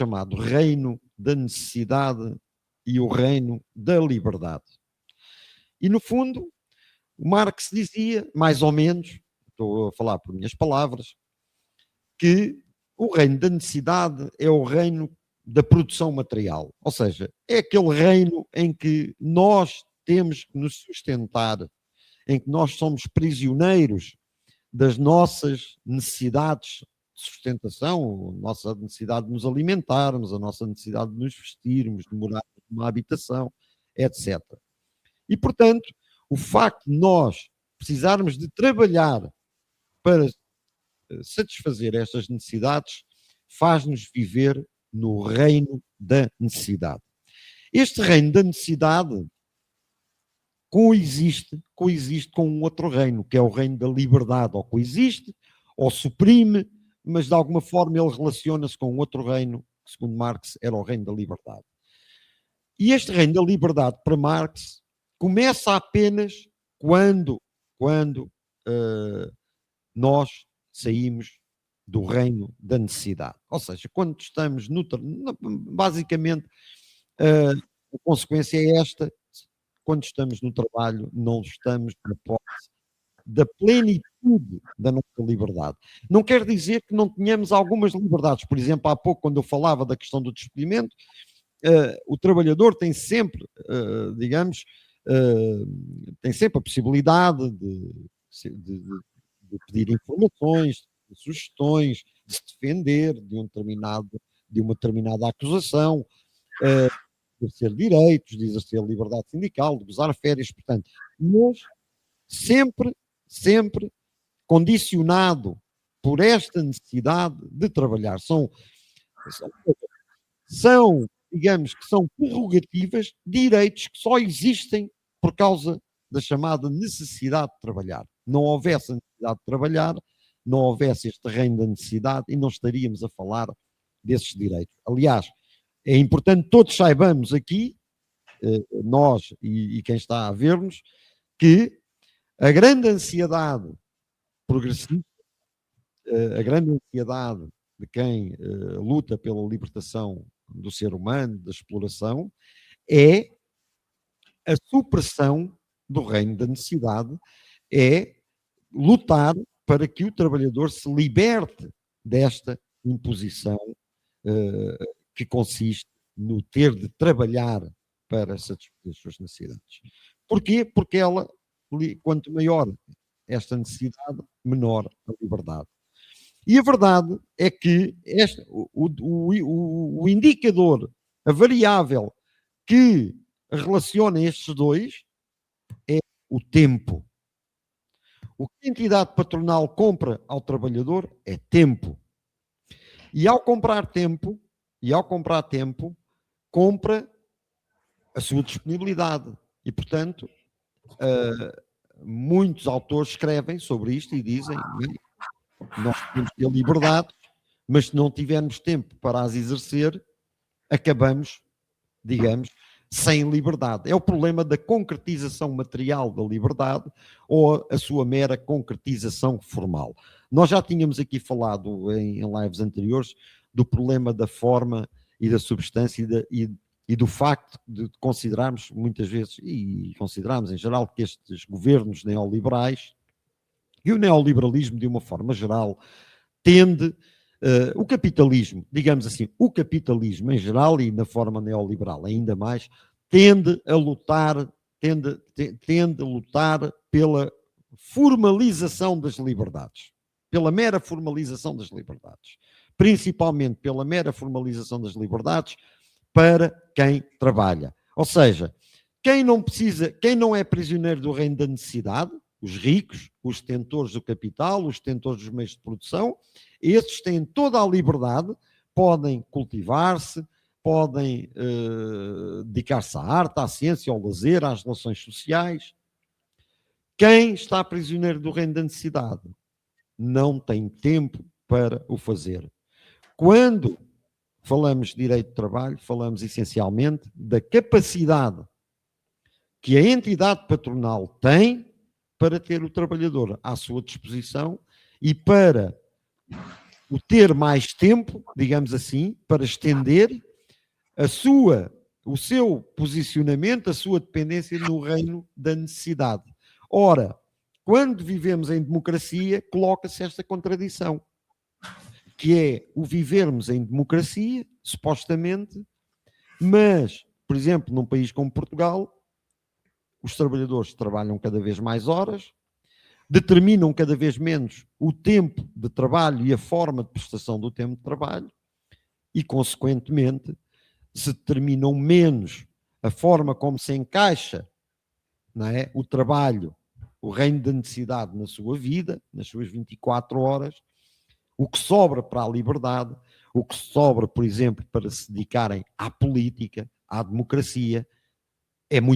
chamado reino da necessidade e o reino da liberdade. E, no fundo, o Marx dizia, mais ou menos, estou a falar por minhas palavras, que o reino da necessidade é o reino da produção material. Ou seja, é aquele reino em que nós temos que nos sustentar, em que nós somos prisioneiros das nossas necessidades de sustentação, a nossa necessidade de nos alimentarmos, a nossa necessidade de nos vestirmos, de morar numa habitação, etc. E, portanto, o facto de nós precisarmos de trabalhar para satisfazer estas necessidades faz-nos viver no reino da necessidade. Este reino da necessidade coexiste com um outro reino, que é o reino da liberdade, ou coexiste, ou suprime, mas de alguma forma ele relaciona-se com outro reino, que segundo Marx era o reino da liberdade. E este reino da liberdade, para Marx, começa apenas quando nós saímos do reino da necessidade. Ou seja, quando estamos basicamente, a consequência é esta: quando estamos no trabalho, não estamos na posse da plenitude da nossa liberdade. Não quer dizer que não tenhamos algumas liberdades. Por exemplo, há pouco, quando eu falava da questão do despedimento, o trabalhador tem sempre, tem sempre a possibilidade de pedir informações, de sugestões, de se defender de uma determinada acusação, de exercer direitos, de exercer liberdade sindical, de gozar férias. Portanto, nós sempre condicionado por esta necessidade de trabalhar. Digamos que são prerrogativas, direitos que só existem por causa da chamada necessidade de trabalhar. Não houvesse a necessidade de trabalhar, não houvesse este reino da necessidade e não estaríamos a falar desses direitos. Aliás, é importante que todos saibamos aqui, nós e quem está a ver-nos, que a grande ansiedade progressista, a grande ansiedade de quem luta pela libertação do ser humano, da exploração, é a supressão do reino da necessidade, é lutar para que o trabalhador se liberte desta imposição que consiste no ter de trabalhar para satisfazer as suas necessidades. Porquê? Porque quanto maior esta necessidade, menor a liberdade. E a verdade é que o indicador, a variável que relaciona estes dois é o tempo. O que a entidade patronal compra ao trabalhador é tempo. E ao comprar tempo, compra a sua disponibilidade. E, portanto, muitos autores escrevem sobre isto e dizem: nós temos que ter liberdade, mas se não tivermos tempo para as exercer, acabamos, digamos, sem liberdade. É o problema da concretização material da liberdade ou a sua mera concretização formal. Nós já tínhamos aqui falado em lives anteriores do problema da forma e da substância e do facto de considerarmos muitas vezes, e consideramos em geral, que estes governos neoliberais e o neoliberalismo de uma forma geral tende, o capitalismo, digamos assim, o capitalismo em geral e na forma neoliberal ainda mais, tende a lutar pela formalização das liberdades, pela mera formalização das liberdades, principalmente pela mera formalização das liberdades para quem trabalha. Ou seja, quem não é prisioneiro do reino da necessidade, os ricos, os detentores do capital, os detentores dos meios de produção, esses têm toda a liberdade, podem cultivar-se, podem dedicar-se à arte, à ciência, ao lazer, às relações sociais. Quem está prisioneiro do reino da necessidade não tem tempo para o fazer. Quando falamos de direito de trabalho, falamos essencialmente da capacidade que a entidade patronal tem para ter o trabalhador à sua disposição e para o ter mais tempo, digamos assim, para estender o seu posicionamento, a sua dependência no reino da necessidade. Ora, quando vivemos em democracia, coloca-se esta contradição, que é o vivermos em democracia, supostamente, mas, por exemplo, num país como Portugal, os trabalhadores trabalham cada vez mais horas, determinam cada vez menos o tempo de trabalho e a forma de prestação do tempo de trabalho e, consequentemente, se determinam menos a forma como se encaixa, não é, o trabalho, o reino da necessidade na sua vida, nas suas 24 horas, o que sobra para a liberdade, o que sobra, por exemplo, para se dedicarem à política, à democracia,